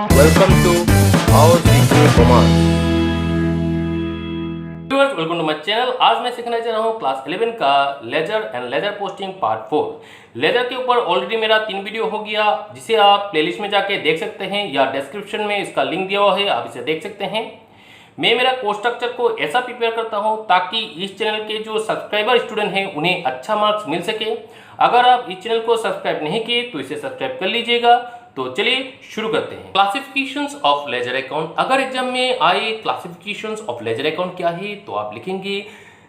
Welcome to our teaching command. Welcome to my channel. आज मैं सिखाने जा रहा हूँ क्लास 11 का ledger and ledger posting part 4। Ledger के ऊपर ऑलरेडी मेरा 3 वीडियो हो गया, जिसे आप प्लेलिस्ट में जाके देख सकते हैं या डिस्क्रिप्शन में इसका लिंक दिया हुआ है, आप इसे देख सकते हैं। मैं मेरा कोर्स स्ट्रक्चर को ऐसा प्रिपेयर करता हूँ ताकि इस चैनल के जो सब्सक्राइबर स्टूडेंट हैं उन्हें अच्छा मार्क्स मिल सके। अगर आप इस चैनल को सब्सक्राइब नहीं किए तो इसे सब्सक्राइब कर लीजिएगा। तो चलिए शुरू करते हैं। Classifications of ledger account. अगर एग्जाम में आए क्लासिफिकेशंस ऑफ लेजर अकाउंट क्या है तो आप लिखेंगे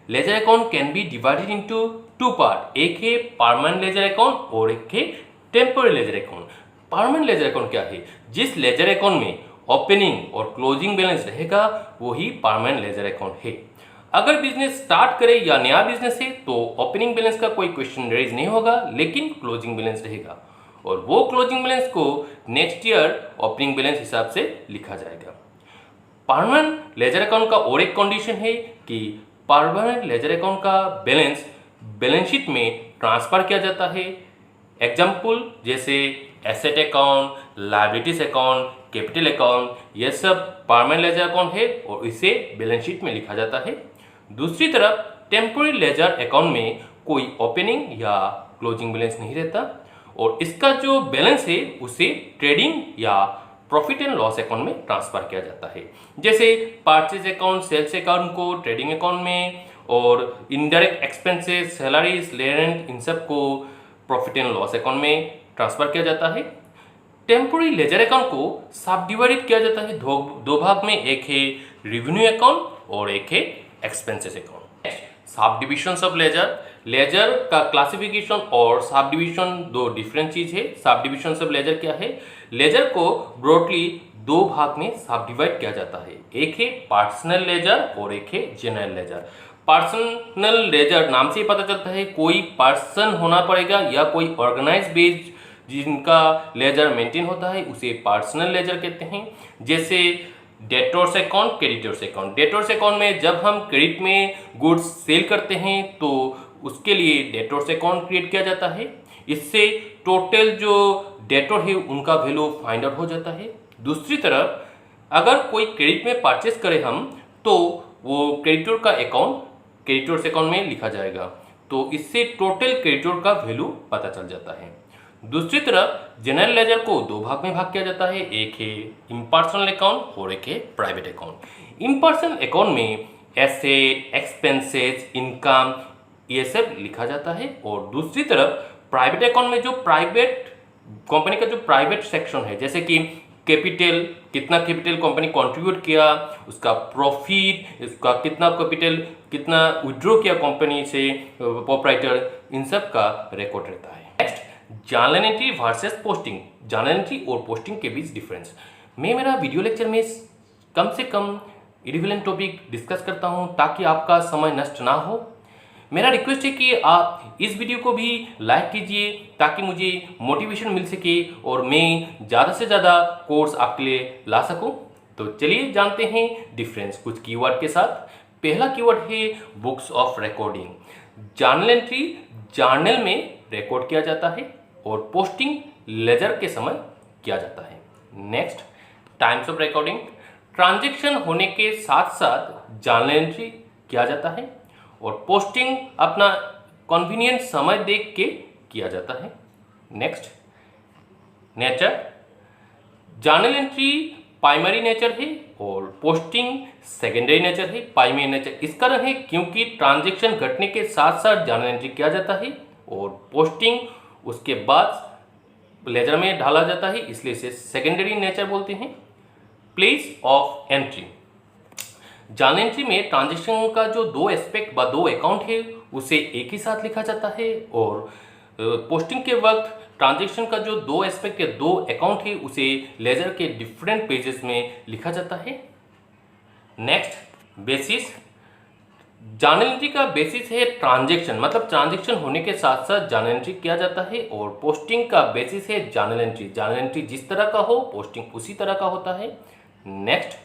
ledger account can be divided into 2 part. एक है परमानेंट लेजर अकाउंट और एक है temporary ledger account. Permanent ledger account क्या है? जिस लेजर अकाउंट में ओपनिंग और क्लोजिंग बैलेंस रहेगा वही परमानेंट लेजर अकाउंट है। अगर बिजनेस स्टार्ट करे या नया बिजनेस है तो ओपनिंग बैलेंस का कोई क्वेश्चन रेज नहीं होगा, लेकिन क्लोजिंग बैलेंस रहेगा और वो क्लोजिंग बैलेंस को नेक्स्ट ईयर ओपनिंग बैलेंस हिसाब से लिखा जाएगा। परमानेंट लेजर अकाउंट का और एक कंडीशन है कि परमानेंट लेजर अकाउंट का बैलेंस शीट में ट्रांसफर किया जाता है। एग्जाम्पल जैसे asset account, liabilities account, capital account, ये सब परमानेंट लेजर अकाउंट है और इसे बैलेंस शीट में लिखा जाता है। दूसरी तरफ टेम्पोररी लेजर अकाउंट में कोई ओपनिंग या क्लोजिंग बैलेंस नहीं रहता और इसका जो बैलेंस है उसे ट्रेडिंग या प्रॉफिट एंड लॉस अकाउंट में ट्रांसफर किया जाता है। जैसे परचेज अकाउंट, सेल्स अकाउंट को ट्रेडिंग अकाउंट में और इनडायरेक्ट एक्सपेंसेस, सैलरीज, रेंट, इन सब को प्रॉफिट एंड लॉस अकाउंट में ट्रांसफर किया जाता है। टेम्पोररी लेजर अकाउंट को सब डिवाइडेड किया जाता है दो भाग में, एक है रेवेन्यू अकाउंट और एक है एक्सपेंसेस अकाउंट। सब डिविजन्स ऑफ लेजर। लेजर का क्लासिफिकेशन और सब डिविजन दो डिफरेंट चीज है। सब डिविजन ऑफ लेजर क्या है? लेजर को ब्रॉडली दो भाग में सब डिवाइड किया जाता है, एक है पर्सनल लेजर और एक है जनरल लेजर। पर्सनल लेजर नाम से ही पता चलता है कोई पर्सन होना पड़ेगा या कोई ऑर्गेनाइज बेस्ड जिनका लेजर मेंटेन होता है उसे पर्सनल लेजर कहते हैं। जैसे debtors account, creditors account. Debtors account में जब हम क्रेडिट में गुड्स सेल करते हैं तो उसके लिए डेटर्स अकाउंट क्रिएट किया जाता है। इससे टोटल जो डेटर है उनका वैल्यू फाइंड आउट हो जाता है। दूसरी तरफ अगर कोई क्रेडिट में परचेस करें हम तो वो क्रेडिटर का अकाउंट क्रेडिटर्स अकाउंट में लिखा जाएगा, तो इससे टोटल क्रेडिटर का वैल्यू पता चल जाता है। दूसरी तरफ जनरल लेजर को दो भाग में भाग किया जाता है, एक है इम्पर्सनल अकाउंट और एक है प्राइवेट अकाउंट। इम्पर्सनल अकाउंट में एसेट, एक्सपेंसेस, इनकम ये सब लिखा जाता है और दूसरी तरफ प्राइवेट अकाउंट में जो प्राइवेट कंपनी का जो प्राइवेट सेक्शन है, जैसे कि कैपिटल, कितना कैपिटल कंपनी कंट्रीब्यूट किया, उसका प्रॉफिट, उसका कितना कैपिटल कितना विड्रॉ किया कंपनी से प्रोप्राइटर, इन सब का रिकॉर्ड रहता है। Next journal entry versus posting. Journal entry और पोस्टिंग के बीच डिफरेंस। मैं मेरा वीडियो लेक्चर में कम से कम इरिलेवेंट टॉपिक डिस्कस करता हूं ताकि आपका समय नष्ट ना हो। मेरा रिक्वेस्ट है कि आप इस वीडियो को भी लाइक कीजिए ताकि मुझे मोटिवेशन मिल सके और मैं ज़्यादा से ज़्यादा कोर्स आपके लिए ला सकूं। तो चलिए जानते हैं डिफरेंस कुछ कीवर्ड के साथ। पहला कीवर्ड है books of recording. Journal entry journal में रिकॉर्ड किया जाता है और पोस्टिंग लेजर के समय किया जाता है। Next times of recording. Transaction होने के साथ साथ जर्नल एंट्री किया जाता है और पोस्टिंग अपना कन्वीनियंट समय देख के किया जाता है। Next nature. Journal entry primary nature है और पोस्टिंग सेकेंडरी नेचर है। प्राइमरी नेचर इस कारण है क्योंकि ट्रांजैक्शन घटने के साथ साथ जर्नल एंट्री किया जाता है और पोस्टिंग उसके बाद लेजर में ढाला जाता है, इसलिए इसे सेकेंडरी नेचर बोलते हैं। Place of entry. Journal entry में ट्रांजैक्शन का जो दो एस्पेक्ट व दो अकाउंट है उसे एक ही साथ लिखा जाता है और पोस्टिंग के वक्त ट्रांजैक्शन का जो दो एस्पेक्ट के दो अकाउंट है उसे लेजर के डिफरेंट पेजेस में लिखा जाता है। Next basis. जर्नल एंट्री का बेसिस है ट्रांजैक्शन, मतलब ट्रांजैक्शन होने के साथ साथ जर्नल एंट्री किया जाता है और पोस्टिंग का बेसिस है जर्नल एंट्री। जर्नल एंट्री जिस तरह का हो पोस्टिंग उसी तरह का होता है। Next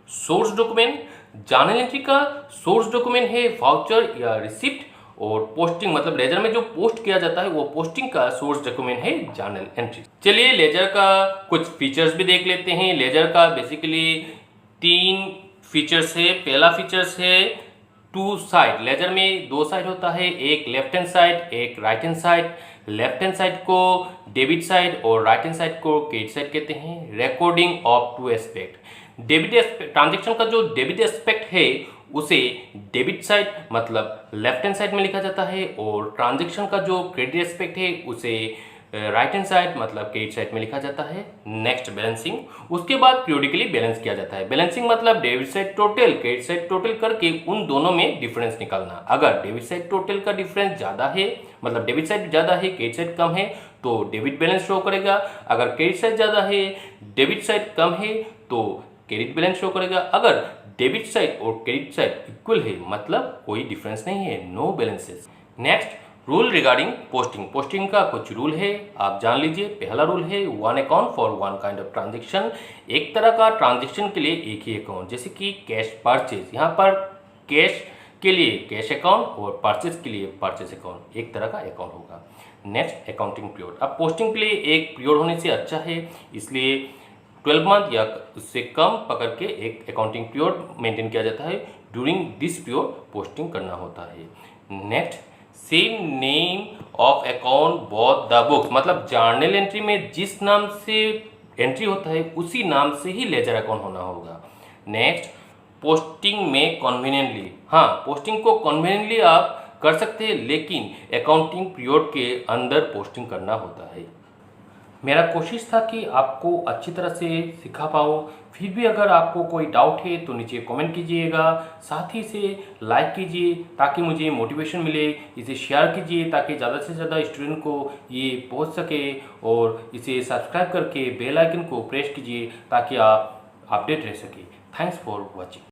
source document. Journal entry का सोर्स डॉक्यूमेंट है वाउचर या रिसिप्ट और पोस्टिंग मतलब लेजर में जो पोस्ट किया जाता है वो पोस्टिंग का सोर्स डॉक्यूमेंट है जर्नल एंट्री। चलिए लेजर का कुछ फीचर्स भी देख लेते हैं। लेजर का बेसिकली 3 फीचर्स है। पहला फीचर्स है 2 साइड। लेजर में 2 साइड होता है, एक लेफ्ट हैंड साइड एक right hand side. Left hand side को डेबिट साइड और राइट हैंड साइड को क्रेडिट साइड कहते हैं। Recording of 2 aspect. Debit transaction का जो डेबिट एस्पेक्ट है उसे डेबिट साइड मतलब लेफ्ट हैंड साइड में लिखा जाता है और ट्रांजेक्शन का जो क्रेडिट एस्पेक्ट है उसे राइट हैंड साइड मतलब क्रेडिट साइड में लिखा जाता है। नेक्स्ट बैलेंसिंग, उसके बाद पीरियोडिकली बैलेंस किया जाता है। बैलेंसिंग मतलब debit side total credit side total करके उन दोनों में डिफरेंस निकालना। अगर डेबिट साइड टोटल का डिफरेंस ज़्यादा है मतलब डेबिट साइड ज़्यादा है क्रेडिट साइड कम है तो डेबिट बैलेंस शो करेगा। अगर क्रेडिट साइड ज़्यादा है डेबिट साइड कम है तो क्रेडिट बैलेंस शो करेगा। अगर डेबिट साइड और क्रेडिट साइड इक्वल है मतलब कोई डिफरेंस नहीं है, no balances. Next rule regarding posting. Posting का कुछ रूल है, आप जान लीजिए। पहला रूल है 1 account for 1 kind of transaction. एक तरह का ट्रांजेक्शन के लिए एक ही अकाउंट, जैसे कि कैश परचेज। यहाँ पर कैश के लिए कैश अकाउंट और परचेज के लिए परचेज अकाउंट, एक तरह का अकाउंट होगा। Next accounting period. अब पोस्टिंग के लिए एक पीरियड होने से अच्छा है, इसलिए 12 मंथ या उससे कम पकड़ के एक अकाउंटिंग पीरियड मेंटेन किया जाता है। ड्यूरिंग दिस पीरियड पोस्टिंग करना होता है। Next same name of account both the books, मतलब जर्नल एंट्री में जिस नाम से एंट्री होता है उसी नाम से ही लेजर अकाउंट होना होगा। नेक्स्ट पोस्टिंग में कन्वीनियंटली, हाँ पोस्टिंग को कन्वीनियंटली आप कर सकते हैं लेकिन अकाउंटिंग पीरियड के अंदर पोस्टिंग करना होता है। मेरा कोशिश था कि आपको अच्छी तरह से सिखा पाऊँ। फिर भी अगर आपको कोई डाउट है तो नीचे कमेंट कीजिएगा, साथ ही से लाइक कीजिए ताकि मुझे मोटिवेशन मिले। इसे शेयर कीजिए ताकि ज़्यादा से ज़्यादा स्टूडेंट को ये पहुंच सके और इसे सब्सक्राइब करके बेल आइकन को प्रेस कीजिए ताकि आप अपडेट रह सके। Thanks for watching.